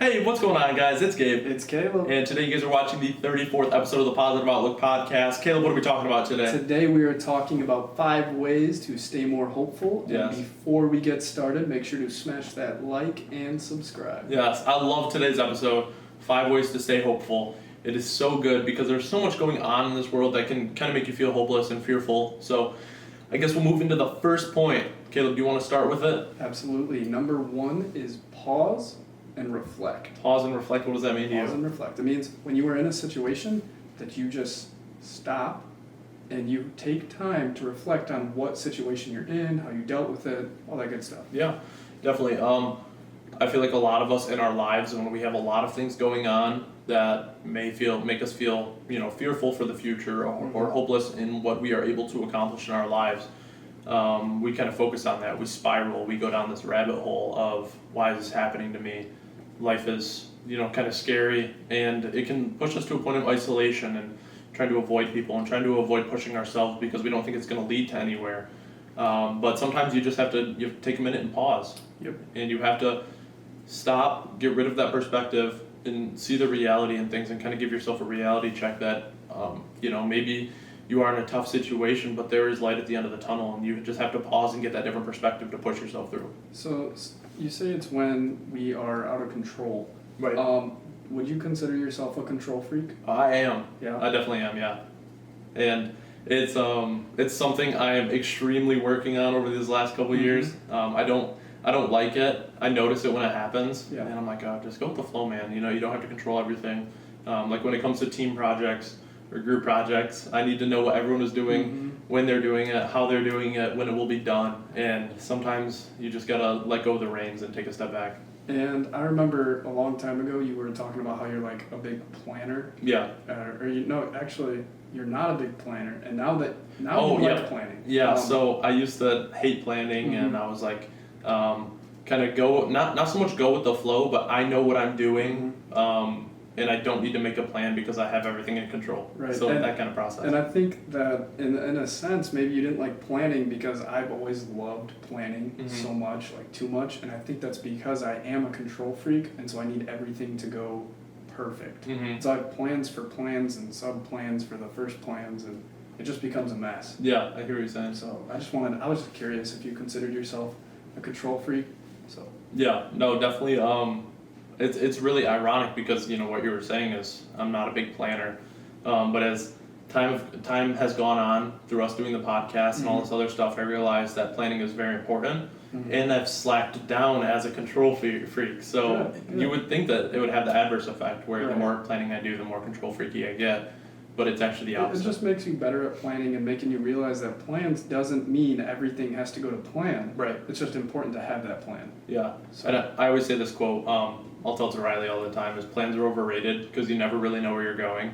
Hey, what's going on, guys? It's Gabe. It's Caleb. And today you guys are watching the 34th episode of the Positive Outlook podcast. Caleb, what are we talking about today? Today we are talking about 5 ways to stay more hopeful. Yes. And before we get started, make sure to smash that like and subscribe. Yes, I love today's episode, 5 ways to stay hopeful. It is so good because there's so much going on in this world that can kind of make you feel hopeless and fearful. So I guess we'll move into the first point. Caleb, do you want to start with it? Absolutely. Number 1 is pause and reflect. Pause and reflect. What does that mean to you? Pause and reflect. It means when you are in a situation that you just stop and you take time to reflect on what situation you're in, how you dealt with it, all that good stuff. Yeah, definitely. I feel like a lot of us in our lives, when we have a lot of things going on that make us feel, fearful for the future or hopeless in what we are able to accomplish in our lives, we kind of focus on that. We spiral. We go down this rabbit hole of, why is this happening to me? Life is, kind of scary, and it can push us to a point of isolation and trying to avoid people and trying to avoid pushing ourselves because we don't think it's going to lead to anywhere. But sometimes you have to take a minute and pause. Yep. And you have to stop, get rid of that perspective, and see the reality in things, and kind of give yourself a reality check that, maybe you are in a tough situation, but there is light at the end of the tunnel, and you just have to pause and get that different perspective to push yourself through. So you say it's when we are out of control. Right. Would you consider yourself a control freak? I am. Yeah. I definitely am. Yeah. And it's something I am extremely working on over these last couple of years. I don't like it. I notice it when it happens, Yeah. and I'm like, oh, just go with the flow, man. You don't have to control everything. Like when it comes to team projects or group projects, I need to know what everyone is doing, when they're doing it, how they're doing it, when it will be done. And sometimes you just gotta let go of the reins and take a step back. And I remember a long time ago you were talking about how you're like a big planner. Yeah. Actually, you're not a big planner. And now you yeah. like planning. Yeah. So I used to hate planning, and I was like, kind of go not so much go with the flow, but I know what I'm doing. And I don't need to make a plan because I have everything in control. Right. So that kind of process. And I think that in a sense, maybe you didn't like planning because I've always loved planning so much, like too much. And I think that's because I am a control freak, and so I need everything to go perfect. So I have plans for plans and sub-plans for the first plans, and it just becomes a mess. Yeah, I hear what you're saying. So I was just curious if you considered yourself a control freak. So Yeah, no, definitely. It's really ironic because what you were saying is I'm not a big planner, but as time has gone on through us doing the podcast and all this other stuff, I realized that planning is very important, and I've slacked down as a control freak. So Good. You would think that it would have the adverse effect, where the Right. more planning I do, the more control freaky I get, but it's actually the it opposite. just makes you better at planning and making you realize that plans doesn't mean everything has to go to plan. Right. It's just important to have that plan. Yeah, So- and I always say this quote, I'll tell it to Riley all the time, is plans are overrated because you never really know where you're going.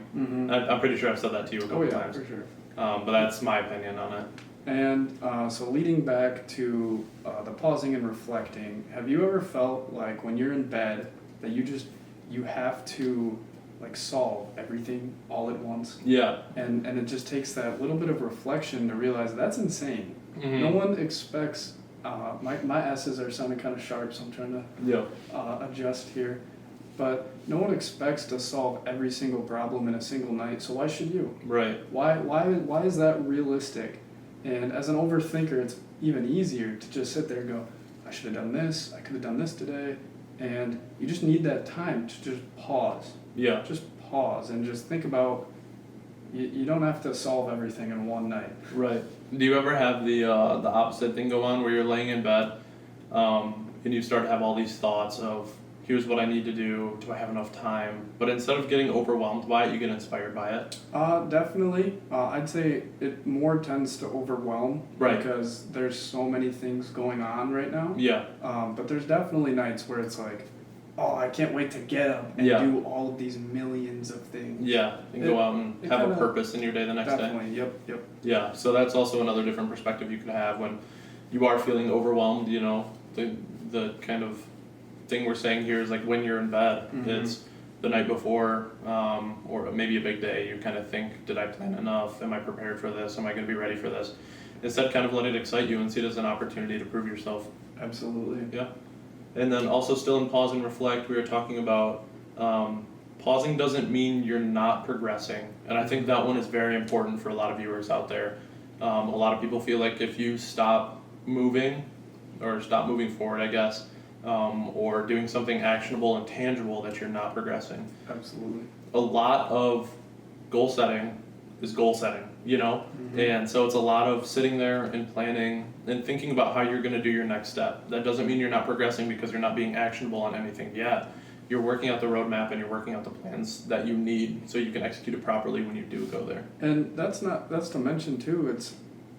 I'm pretty sure I've said that to you a couple times. For sure. But that's my opinion on it. And so leading back to the pausing and reflecting, have you ever felt like when you're in bed that you have to like solve everything all at once? Yeah. And it just takes that little bit of reflection to realize that's insane. Mm-hmm. No one expects, my S's are sounding kind of sharp, so I'm trying to Yeah. adjust here. But no one expects to solve every single problem in a single night, so why should you? Right. Why is that realistic? And as an overthinker, it's even easier to just sit there and go, I should have done this, I could have done this today. And you just need that time to just pause. Yeah. Just pause and just think about, you don't have to solve everything in one night. Right. Do you ever have the opposite thing go on where you're laying in bed, and you start to have all these thoughts of, here's what I need to do, do I have enough time? But instead of getting overwhelmed by it, you get inspired by it? Definitely. I'd say it more tends to overwhelm. Right. Because there's so many things going on right now. Yeah. But there's definitely nights where it's like, oh, I can't wait to get up and do all of these millions of things. Yeah, and go out and have a purpose in your day the next day. Definitely, yep. Yeah, so that's also another different perspective you can have when you are feeling overwhelmed. The kind of thing we're saying here is like when you're in bed, it's the night before, or maybe a big day, you kind of think, did I plan enough? Am I prepared for this? Am I going to be ready for this? Instead, kind of let it excite you and see it as an opportunity to prove yourself. Absolutely. Yeah. And then also still in pause and reflect, we were talking about pausing doesn't mean you're not progressing. And I think that one is very important for a lot of viewers out there. A lot of people feel like if you stop moving or stop moving forward, I guess, or doing something actionable and tangible, that you're not progressing. Absolutely. A lot of goal setting is goal setting, you know? And so it's a lot of sitting there and planning and thinking about how you're going to do your next step. That doesn't mean you're not progressing because you're not being actionable on anything yet. You're working out the roadmap and you're working out the plans that you need so you can execute it properly when you do go there. And that's to mention too, it's,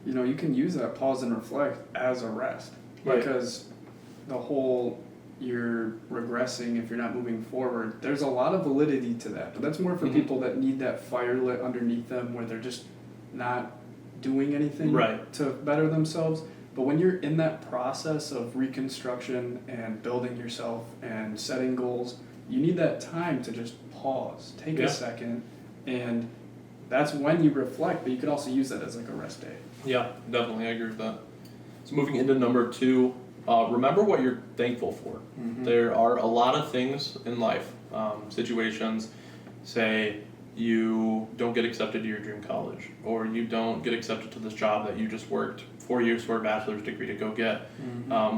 you know, you can use that pause and reflect as a rest. Right. Because the whole you're regressing if you're not moving forward, there's a lot of validity to that. But that's more for people that need that fire lit underneath them where they're just not doing anything to better themselves. But when you're in that process of reconstruction and building yourself and setting goals, you need that time to just pause, take a second, and that's when you reflect, but you could also use that as like a rest day. Yeah, definitely, I agree with that. So moving into number 2, remember what you're thankful for. There are a lot of things in life, situations, say you don't get accepted to your dream college, or you don't get accepted to this job that you just worked 4 years for a bachelor's degree to go get,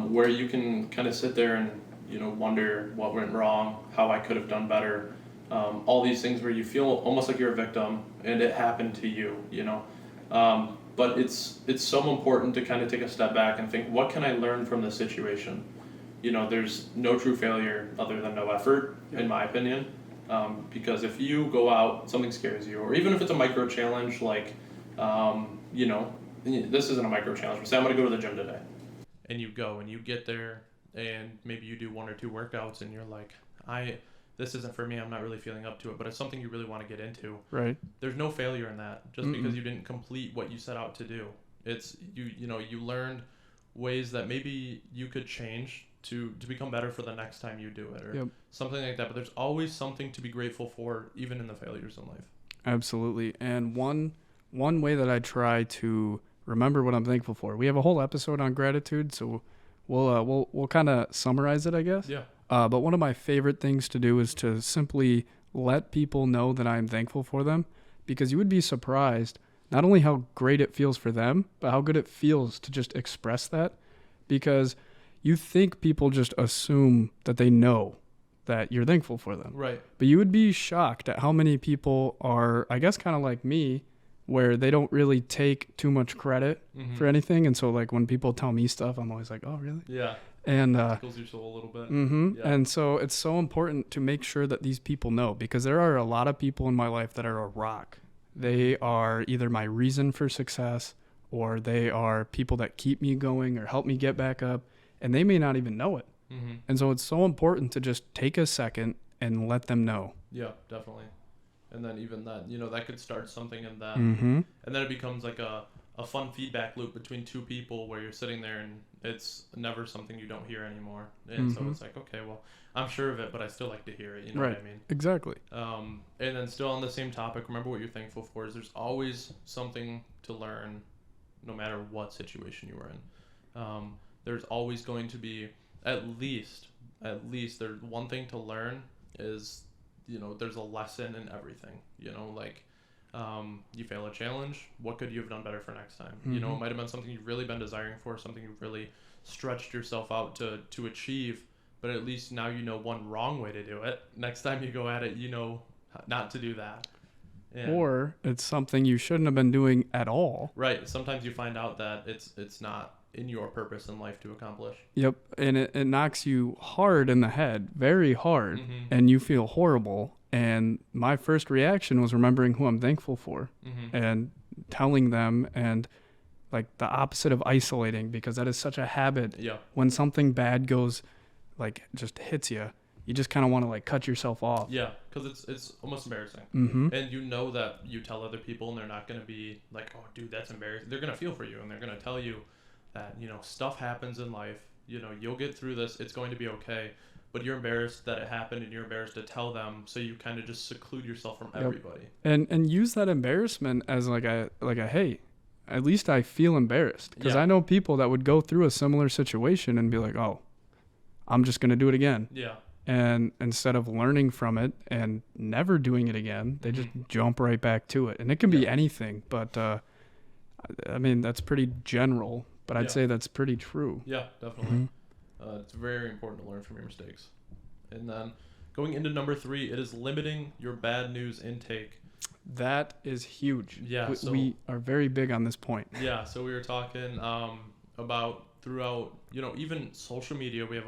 where you can kind of sit there and, you know, wonder what went wrong, how I could have done better, all these things where you feel almost like you're a victim and it happened to you, you know. But it's so important to kind of take a step back and think, what can I learn from this situation? You know, there's no true failure other than no effort, in my opinion. Because if you go out, something scares you, or even if it's a micro challenge, like, you know, this isn't a micro challenge, but say I'm going to go to the gym today. And you go and you get there and maybe you do 1 or 2 workouts and you're like, this isn't for me, I'm not really feeling up to it, but it's something you really want to get into. Right. There's no failure in that just because you didn't complete what you set out to do. It's, you know, you learned ways that maybe you could change to become better for the next time you do it, or something like that. But there's always something to be grateful for, even in the failures in life. Absolutely. And one way that I try to remember what I'm thankful for, we have a whole episode on gratitude, so we'll kind of summarize it, I guess. Yeah. But one of my favorite things to do is to simply let people know that I'm thankful for them, because you would be surprised not only how great it feels for them, but how good it feels to just express that, because you think people just assume that they know that you're thankful for them. Right. But you would be shocked at how many people are, I guess, kind of like me, where they don't really take too much credit for anything. And so, like, when people tell me stuff, I'm always like, oh, really? Yeah. And tickles your soul a little bit. Yeah. And so it's so important to make sure that these people know, because there are a lot of people in my life that are a rock. They are either my reason for success, or they are people that keep me going or help me get back up, and they may not even know it. And so it's so important to just take a second and let them know. Yeah, definitely. And then even that, you know, that could start something in them. And then it becomes like a fun feedback loop between 2 people where you're sitting there and it's never something you don't hear anymore. And so it's like, okay, well, I'm sure of it, but I still like to hear it. You know what I mean? Exactly. And then still on the same topic, remember what you're thankful for is there's always something to learn no matter what situation you were in. There's always going to be at least there's one thing to learn is, you know, there's a lesson in everything, you know, like, you fail a challenge, what could you have done better for next time? You know, it might have been something you've really been desiring for, something you've really stretched yourself out to achieve, but at least now you know one wrong way to do it. Next time you go at it, you know not to do that. And or it's something you shouldn't have been doing at all. Right. Sometimes you find out that it's not in your purpose in life to accomplish. Yep. And it knocks you hard in the head, very hard, and you feel horrible. And my first reaction was remembering who I'm thankful for and telling them, and like the opposite of isolating, because that is such a habit. Yeah. When something bad goes, like, just hits you, you just kind of want to like cut yourself off. Yeah, because it's almost embarrassing. And you know that you tell other people and they're not going to be like, oh, dude, that's embarrassing. They're going to feel for you and they're going to tell you that, you know, stuff happens in life. You know, you'll get through this. It's going to be okay. But you're embarrassed that it happened and you're embarrassed to tell them. So you kind of just seclude yourself from everybody. And use that embarrassment as like a hey, at least I feel embarrassed. Because I know people that would go through a similar situation and be like, oh, I'm just going to do it again. Yeah. And instead of learning from it and never doing it again, they just jump right back to it. And it can be anything, but I mean, that's pretty general, but I'd say that's pretty true. Yeah, definitely. It's very important to learn from your mistakes. And then going into number 3, it is limiting your bad news intake. That is huge. Yeah. We are very big on this point. Yeah. So we were talking about throughout, even social media. We have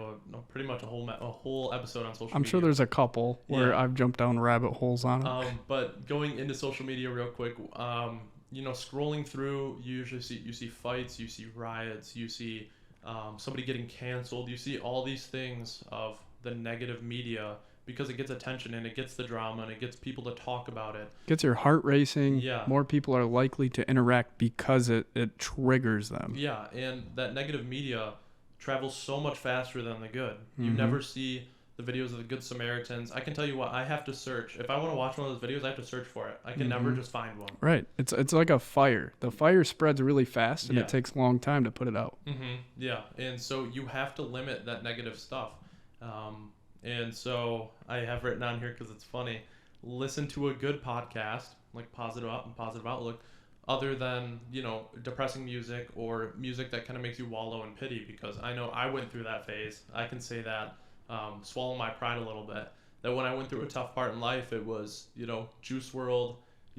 pretty much a whole episode on social media. I'm sure there's a couple where I've jumped down rabbit holes on it. But going into social media real quick, scrolling through, you usually see fights, you see riots, you see somebody getting canceled, you see all these things of the negative media because it gets attention and it gets the drama and it gets people to talk about it. Gets your heart racing. Yeah. More people are likely to interact because it triggers them. Yeah, and that negative media travels so much faster than the good. You never see the videos of the Good Samaritans. I can tell you what, I have to search. If I want to watch one of those videos, I have to search for it. I can never just find one. Right. It's like a fire. The fire spreads really fast and it takes a long time to put it out. Yeah, and so you have to limit that negative stuff. And so I have written on here because it's funny, listen to a good podcast, like Positive Outlook, other than, depressing music or music that kind of makes you wallow in pity, because I know I went through that phase. I can say that, swallow my pride a little bit, that when I went through a tough part in life, it was, Juice WRLD,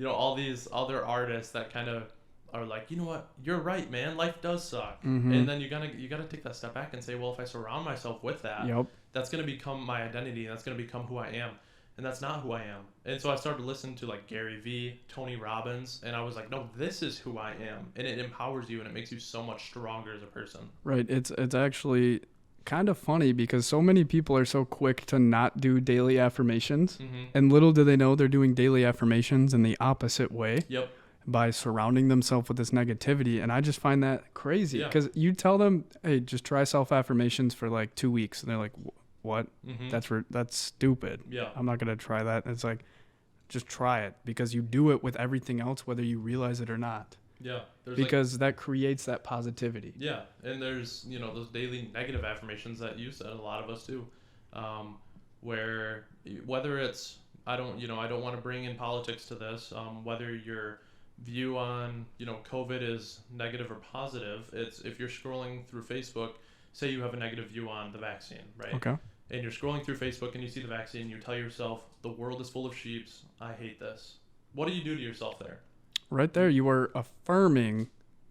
all these other artists that kind of are like, you know what, you're right, man, life does suck. And then you gotta take that step back and say, well, if I surround myself with that, that's gonna become my identity, and that's gonna become who I am. And that's not who I am. And so I started listening to like Gary Vee, Tony Robbins, and I was like, no, this is who I am. And it empowers you and it makes you so much stronger as a person. Right. It's actually kind of funny because so many people are so quick to not do daily affirmations. And little do they know they're doing daily affirmations in the opposite way. Yep. By surrounding themselves with this negativity. And I just find that crazy because you tell them, hey, just try self-affirmations for like 2 weeks. And they're like, what? That's stupid. Yeah. I'm not going to try that. It's like, just try it because you do it with everything else, whether you realize it or not. Yeah. Because that creates that positivity. Yeah. And there's, those daily negative affirmations that you said, a lot of us do, where whether it's, I don't want to bring in politics to this, whether your view on, COVID is negative or positive, it's if you're scrolling through Facebook, say you have a negative view on the vaccine, right? Okay. And you're scrolling through Facebook and you see the vaccine, you tell yourself, the world is full of sheeps, I hate this. What do you do to yourself there? Right there, you are affirming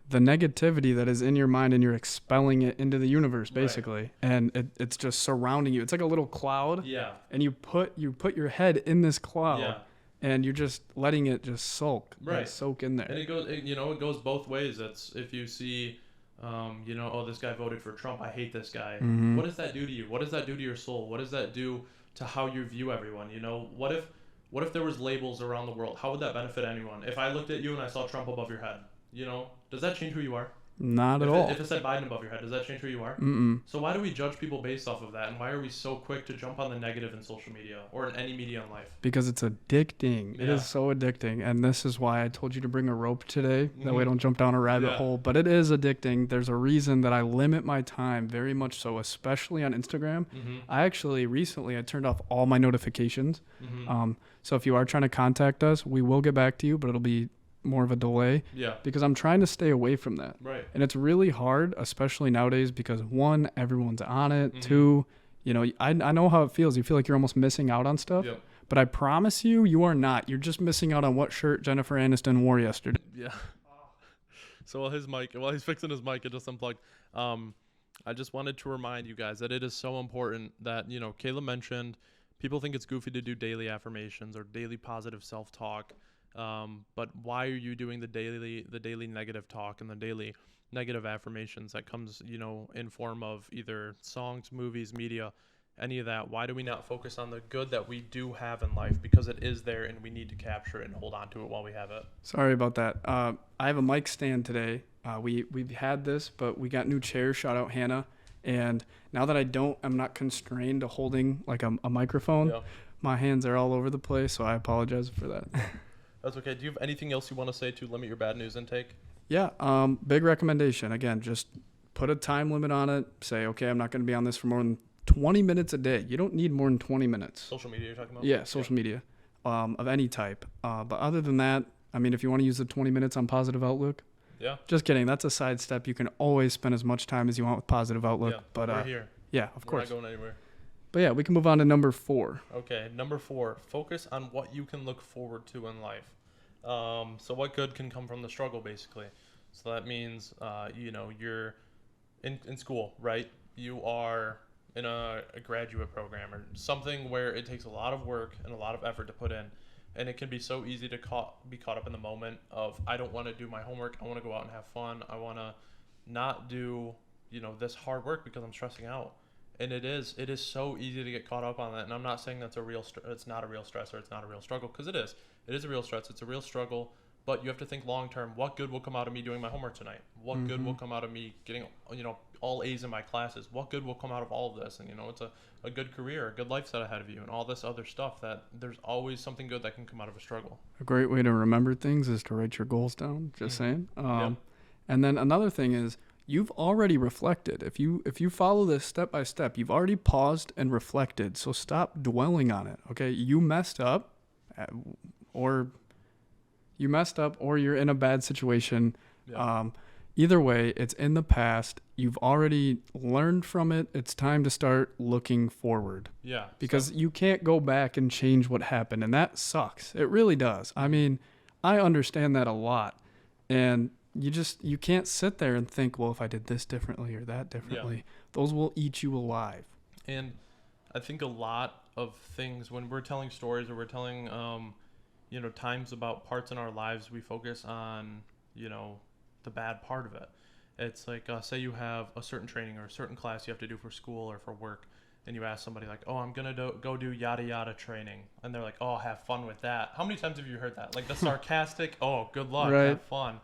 the negativity that is in your mind and you're expelling it into the universe, basically. Right. And it's just surrounding you. It's like a little cloud. Yeah. And you put your head in this cloud. Yeah. And you're just letting it just soak. Right. Soak in there. And it goes both ways. It's if you see oh, this guy voted for Trump, I hate this guy. What does that do to you? What does that do to your soul? What does that do to how you view everyone? What if there was labels around the world? How would that benefit anyone? If I looked at you and I saw Trump above your head, does that change who you are? Not at all. If it said Biden above your head, does that change who you are? So why do we judge people based off of that? And why are we so quick to jump on the negative in social media or in any media in life? Because it's addicting. It is so addicting. And this is why I told you to bring a rope today. That way I don't jump down a rabbit hole. But it is addicting. There's a reason that I limit my time very much so, especially on Instagram. I actually recently, I turned off all my notifications. So if you are trying to contact us, we will get back to you, but it'll be more of a delay because I'm trying to stay away from that. Right. And it's really hard, especially nowadays, because one, everyone's on it. Two, I know how it feels. You feel like you're almost missing out on stuff. Yep. But I promise you are not. You're just missing out on what shirt Jennifer Aniston wore yesterday. Yeah. So while he's fixing his mic, it just unplugged. I just wanted to remind you guys that it is so important that, Caleb mentioned, people think it's goofy to do daily affirmations or daily positive self-talk. But why are you doing the daily negative talk and the daily negative affirmations that comes, in form of either songs, movies, media, any of that? Why do we not focus on the good that we do have in life? Because it is there and we need to capture it and hold on to it while we have it. Sorry about that. I have a mic stand today. We've had this, but we got new chairs. Shout out Hannah. And now that I'm not constrained to holding like a microphone. My hands are all over the place. So I apologize for that. That's okay. Do you have anything else you want to say to limit your bad news intake? Yeah. Big recommendation. Again, just put a time limit on it. Say, okay, I'm not going to be on this for more than 20 minutes a day. You don't need more than 20 minutes. Social media you're talking about? Yeah, social media of any type. But other than that, I mean, if you want to use the 20 minutes on Positive Outlook, yeah. Just kidding. That's a side step. You can always spend as much time as you want with Positive Outlook. Yeah, but we're here. Yeah, of course. We're not going anywhere. But yeah, we can move on to number 4. Okay, number 4. Focus on what you can look forward to in life. So what good can come from the struggle, basically? So that means, you're in school, right? You are in a graduate program or something where it takes a lot of work and a lot of effort to put in. And it can be so easy to be caught up in the moment of, I don't want to do my homework. I want to go out and have fun. I want to not do, this hard work because I'm stressing out. And it is so easy to get caught up on that. And I'm not saying that's it's not a real stress or it's not a real struggle, because it is. It is a real stress. It's a real struggle. But you have to think long term. What good will come out of me doing my homework tonight? What good will come out of me getting, all A's in my classes? What good will come out of all of this? And, it's a good career, a good life set ahead of you, and all this other stuff, that there's always something good that can come out of a struggle. A great way to remember things is to write your goals down, just saying. And then another thing is, you've already reflected. If you follow this step by step, you've already paused and reflected. So stop dwelling on it, okay? You messed up, or you're in a bad situation. Yeah. Either way, it's in the past. You've already learned from it. It's time to start looking forward. Yeah. Because you can't go back and change what happened, and that sucks. It really does. I mean, I understand that a lot. And you can't sit there and think, well, if I did this differently or that differently, those will eat you alive. And I think a lot of things, when we're telling stories or we're telling times about parts in our lives, we focus on, the bad part of it. It's like, say you have a certain training or a certain class you have to do for school or for work, and you ask somebody like, oh, I'm going to go do yada yada training. And they're like, oh, have fun with that. How many times have you heard that? Like the sarcastic, oh, good luck, right. Have fun.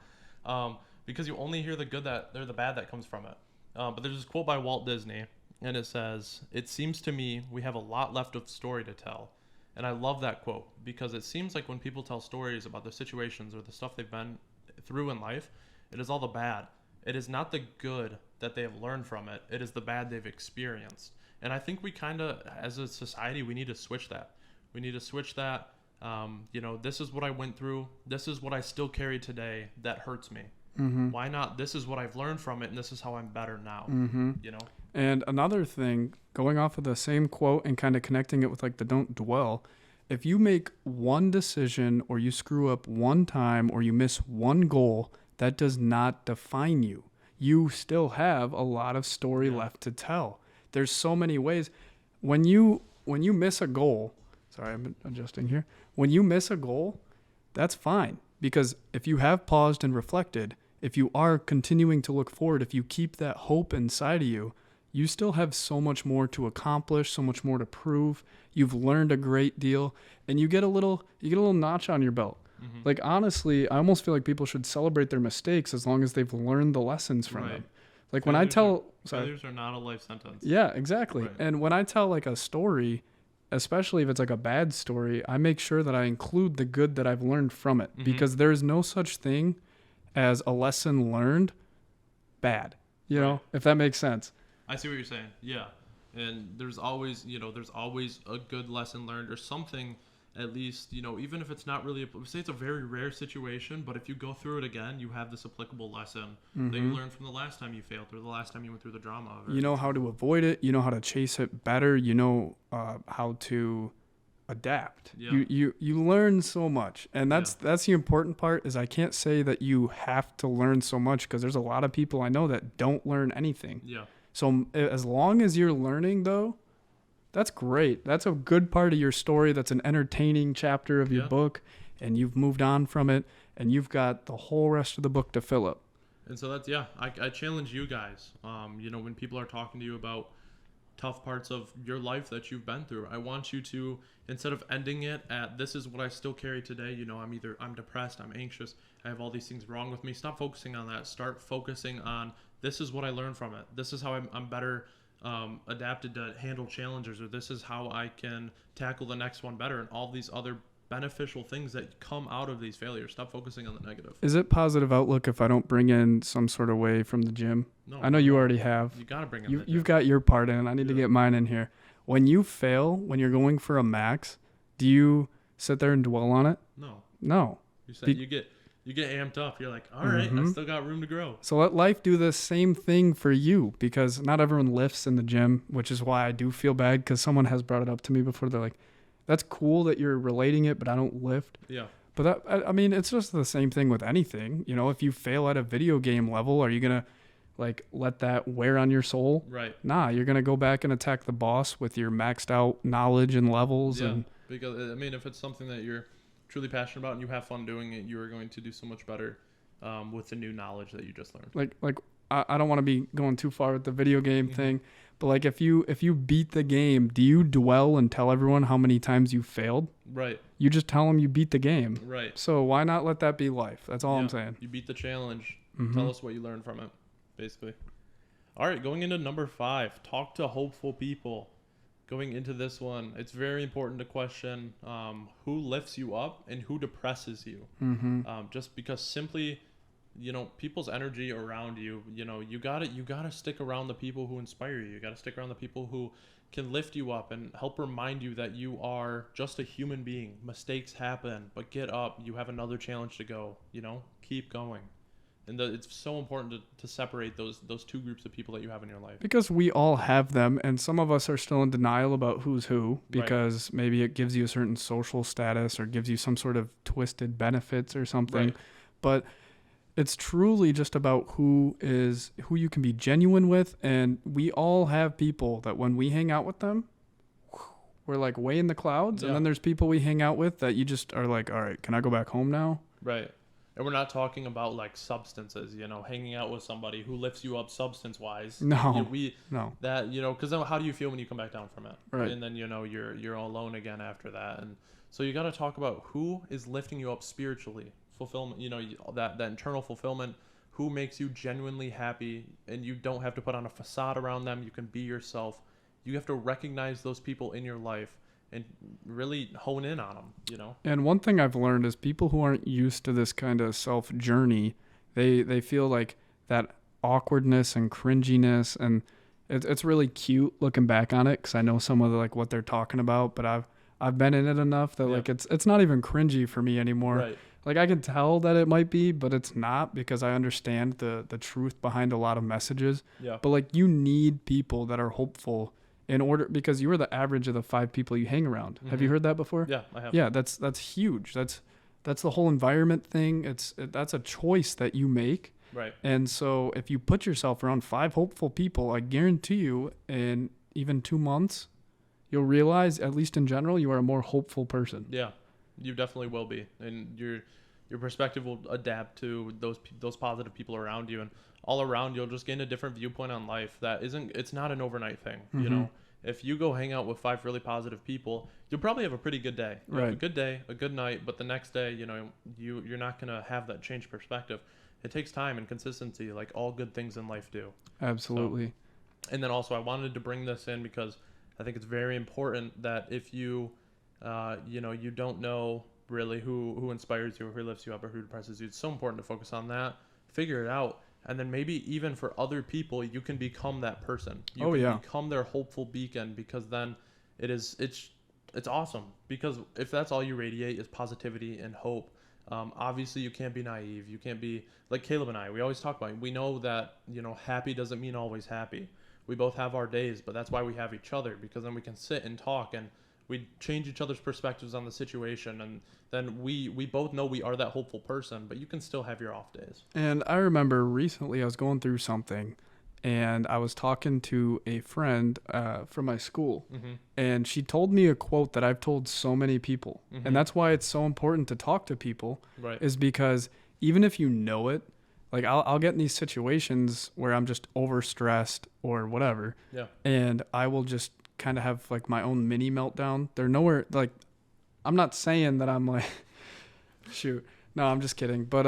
Because you only hear the good or the bad that comes from it. But there's this quote by Walt Disney, and it says, "It seems to me we have a lot left of story to tell." And I love that quote, because it seems like when people tell stories about the situations or the stuff they've been through in life, it is all the bad. It is not the good that they have learned from it. It is the bad they've experienced. And I think we kind of, as a society, we need to switch that. We need to switch that. This is what I went through. This is what I still carry today that hurts me. Mm-hmm. Why not? This is what I've learned from it, and this is how I'm better now. Mm-hmm. And another thing, going off of the same quote and kind of connecting it with like the don't dwell, if you make one decision or you screw up one time or you miss one goal, that does not define you. You still have a lot of story left to tell. There's so many ways. When you miss a goal, sorry, I'm adjusting here. When you miss a goal, that's fine. Because if you have paused and reflected, if you are continuing to look forward, if you keep that hope inside of you, you still have so much more to accomplish, so much more to prove. You've learned a great deal, and you get a little notch on your belt. Mm-hmm. Like, honestly, I almost feel like people should celebrate their mistakes as long as they've learned the lessons from them. Like failures are not a life sentence. Yeah, exactly. Right. And when I tell like a story, especially if it's like a bad story, I make sure that I include the good that I've learned from it, mm-hmm. because there is no such thing as a lesson learned bad, if that makes sense. I see what you're saying. Yeah. And there's always a good lesson learned or something, at least, even if it's not really, say it's a very rare situation, but if you go through it again, you have this applicable lesson mm-hmm. that you learned from the last time you failed or the last time you went through the drama of it. You know how to avoid it. You know how to chase it better. You know how to adapt. Yeah. You learn so much. And that's the important part, is I can't say that you have to learn so much, because there's a lot of people I know that don't learn anything. Yeah. So as long as you're learning, though, that's great. That's a good part of your story. That's an entertaining chapter of your book, and you've moved on from it, and you've got the whole rest of the book to fill up. And so that's, I challenge you guys, when people are talking to you about tough parts of your life that you've been through, I want you to, instead of ending it at, this is what I still carry today, I'm depressed, I'm anxious, I have all these things wrong with me. Stop focusing on that. Start focusing on, this is what I learned from it. This is how I'm better adapted to handle challenges, or this is how I can tackle the next one better, and all these other beneficial things that come out of these failures. Stop focusing on the negative. Is it positive outlook if I don't bring in some sort of way from the gym? No, I know you already have. You gotta bring in. You've got your part in. I need to get mine in here. When you fail, when you're going for a max, do you sit there and dwell on it? No. You say you get amped up. You're like, all right, I still got room to grow. So let life do the same thing for you, because not everyone lifts in the gym, which is why I do feel bad, because someone has brought it up to me before. They're like, that's cool that you're relating it, but I don't lift. Yeah. But I mean, it's just the same thing with anything. You know, if you fail at a video game level, are you going to like let that wear on your soul? Right. Nah, you're going to go back and attack the boss with your maxed out knowledge and levels. Yeah. Because I mean, if it's something that you're truly passionate about and you have fun doing it, you are going to do so much better with the new knowledge that you just learned. Like I don't want to be going too far with the video game thing, but like if you beat the game, do you dwell and tell everyone how many times you failed? Right. You just tell them you beat the game. Right. So why not let that be life? That's all I'm saying. You beat the challenge. Tell us what you learned from it, basically. All right, going into number 5, talk to hopeful people. Going into this one, it's very important to question who lifts you up and who depresses you. Just because simply, you know, people's energy around you, you know, you gotta stick around the people who inspire you. You gotta stick around the people who can lift you up and help remind you that you are just a human being. Mistakes happen, but get up. You have another challenge to go. You know, keep going. And it's so important to separate those two groups of people that you have in your life. Because we all have them, and some of us are still in denial about who's who, because maybe it gives you a certain social status or gives you some sort of twisted benefits or something. Right. But it's truly just about who you can be genuine with, and we all have people that when we hang out with them, we're like way in the clouds, and then there's people we hang out with that you just are like, all right, can I go back home now? Right. And we're not talking about like substances, you know, hanging out with somebody who lifts you up substance-wise. No. No. That, you know, because then how do you feel when you come back down from it? Right. And then, you know, you're alone again after that. And so you got to talk about who is lifting you up spiritually, fulfillment, you know, that internal fulfillment, who makes you genuinely happy, and you don't have to put on a facade around them. You can be yourself. You have to recognize those people in your life and really hone in on them, you know? And one thing I've learned is people who aren't used to this kind of self-journey, they feel like that awkwardness and cringiness, and it's really cute looking back on it, because I know some of like what they're talking about, but I've been in it enough that like it's not even cringy for me anymore. Right. Like I can tell that it might be, but it's not, because I understand the truth behind a lot of messages. Yeah. But like you need people that are hopeful in order, because you are the average of the 5 people you hang around. Have you heard that before? Yeah, I have. Yeah, that's huge. That's the whole environment thing. That's a choice that you make. Right. And so if you put yourself around 5 hopeful people, I guarantee you in even 2 months, you'll realize, at least in general, you are a more hopeful person. Yeah, you definitely will be. And your perspective will adapt to those positive people around you, and all around you'll just gain a different viewpoint on life. It's not an overnight thing. You know, if you go hang out with 5 really positive people, you'll probably have a pretty good day. You'll have a good day, a good night, but the next day, you know, you're not going to have that change perspective. It takes time and consistency, like all good things in life do. Absolutely. So, and then also I wanted to bring this in because I think it's very important that if you, you know, you don't know really who inspires you or who lifts you up or who depresses you, it's so important to focus on that, figure it out. And then maybe even for other people, you can become that person. You can become their hopeful beacon, because then it's awesome. Because if that's all you radiate is positivity and hope, obviously you can't be naive. You can't be like Caleb and I. We always talk about it. We know that, you know, happy doesn't mean always happy. We both have our days, but that's why we have each other, because then we can sit and talk and we change each other's perspectives on the situation, and then we both know we are that hopeful person, but you can still have your off days. And I remember recently I was going through something, and I was talking to a friend from my school, and she told me a quote that I've told so many people, and that's why it's so important to talk to people, is because even if you know it, like I'll get in these situations where I'm just overstressed or whatever, and I will just kind of have like my own mini meltdown. They're nowhere, like, I'm not saying that I'm like, shoot, no, I'm just kidding. But,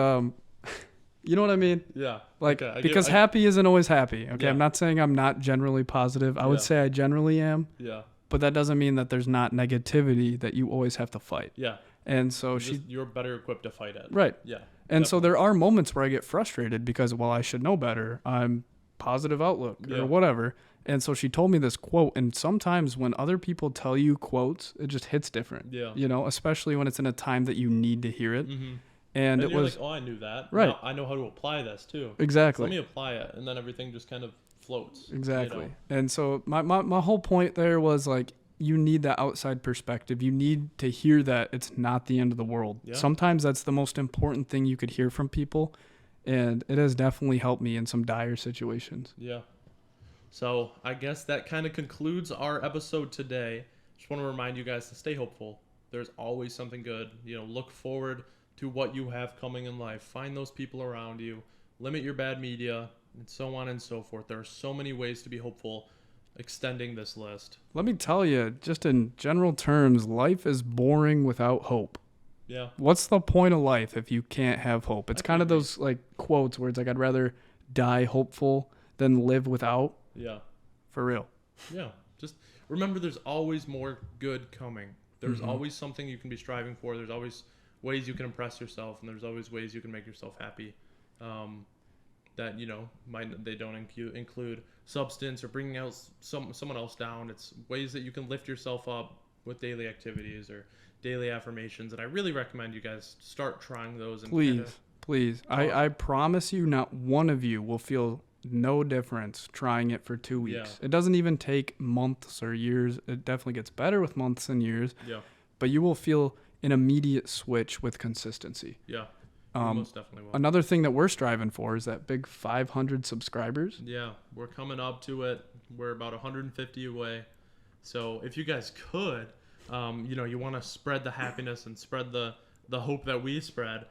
you know what I mean? Yeah. Like, because happy isn't always happy. Okay. Yeah. I'm not saying I'm not generally positive. I would say I generally am. Yeah. But that doesn't mean that there's not negativity that you always have to fight. Yeah. And so you're better equipped to fight it. Right. Yeah. And so there are moments where I get frustrated because, well, I should know better. I'm positive outlook or whatever. And so she told me this quote. And sometimes when other people tell you quotes, it just hits different. Yeah. You know, especially when it's in a time that you need to hear it. Mm-hmm. And it you're was like, oh, I knew that. Right. Now I know how to apply this too. Exactly. So let me apply it, and then everything just kind of floats. Exactly. You know? And so my whole point there was like, you need that outside perspective. You need to hear that it's not the end of the world. Yeah. Sometimes that's the most important thing you could hear from people. And it has definitely helped me in some dire situations. Yeah. So I guess that kind of concludes our episode today. Just want to remind you guys to stay hopeful. There's always something good. You know, look forward to what you have coming in life. Find those people around you. Limit your bad media, and so on and so forth. There are so many ways to be hopeful. Extending this list. Let me tell you, just in general terms, life is boring without hope. Yeah. What's the point of life if you can't have hope? It's kind of those like quotes where it's like, I'd rather die hopeful than live without. Yeah. For real. Yeah. Just remember, there's always more good coming. There's always something you can be striving for. There's always ways you can impress yourself, and there's always ways you can make yourself happy. That, you know, they don't include substance or bringing out someone else down. It's ways that you can lift yourself up with daily activities or daily affirmations. And I really recommend you guys start trying those. And please. I promise you, not one of you will feel no difference trying it for 2 weeks. Yeah. It doesn't even take months or years. It definitely gets better with months and years. Yeah. But you will feel an immediate switch with consistency. Yeah. Most definitely will. Another thing that we're striving for is that big 500 subscribers. Yeah, we're coming up to it. We're about 150 away. So if you guys could, you know, you want to spread the happiness and spread the hope that we spread,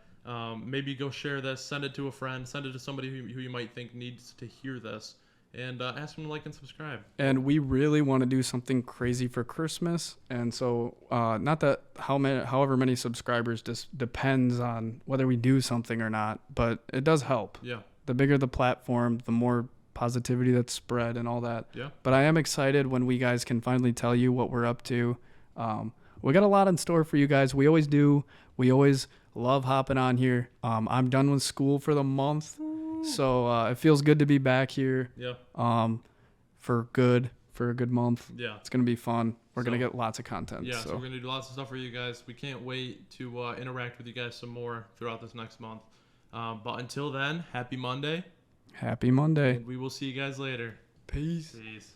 maybe go share this, send it to a friend, send it to somebody who you might think needs to hear this, and ask them to like and subscribe. And we really want to do something crazy for Christmas. And so not that however many subscribers just depends on whether we do something or not, but it does help. Yeah. The bigger the platform, the more positivity that's spread and all that. Yeah. But I am excited when we guys can finally tell you what we're up to. We got a lot in store for you guys. We always do. We always love hopping on here. I'm done with school for the month. So it feels good to be back here. Yeah. For a good month. Yeah. It's gonna be fun. We're gonna get lots of content. Yeah. So we're gonna do lots of stuff for you guys. We can't wait to interact with you guys some more throughout this next month. But until then, happy Monday. Happy Monday. And we will see you guys later. Peace. Peace.